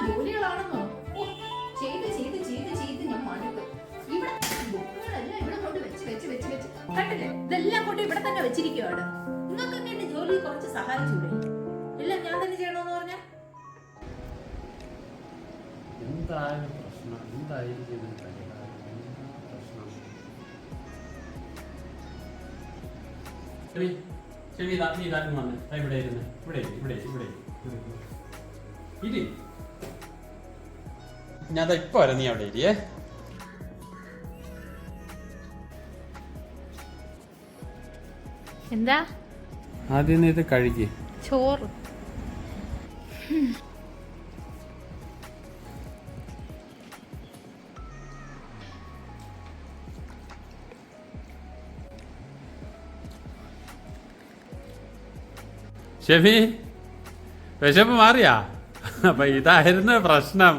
ജോലികളാണെന്നോ. ഓ, ചെയ്ത് ചെയ്ത് ചെയ്ത് ചെയ്ത് ഞാൻ മടുത്തു. ഇവിടെ ബുക്കുകളെല്ലാം ഇവിടെ കൊണ്ട് വെച്ച് വെച്ച് വെച്ച് വെച്ച് കണ്ടില്ലേ, ഇതെല്ലാം കൊണ്ട് ഇവിടെ തന്നെ വെച്ചിരിക്കുവാണ്. നിങ്ങൾക്കൊക്കെ എന്റെ ജോലി കുറച്ച് സഹായിച്ചൂടെ? എല്ലാം ഞാൻ തന്നെ ചെയ്യണമെന്ന് പറഞ്ഞാൽ എന്തായാലും പ്രശ്നം എന്തായിരിക്കും ശരി ശരി നീ ഇതാക്കും വന്ന് ഇവിടെ ഇരുന്ന് ഇവിടെ ഇവിടെ ഇവിടെ ഇരി ഞാൻ ഇപ്പൊ വരാം, നീ അവിടെ ഇരിയേ. എന്താ ആദ്യം നീ ഇത് കഴിക്ക്. ചോറ്. ഷെഫി വിശപ്പ് മാറിയാ? അപ്പൊ ഇതായിരുന്നു പ്രശ്നം.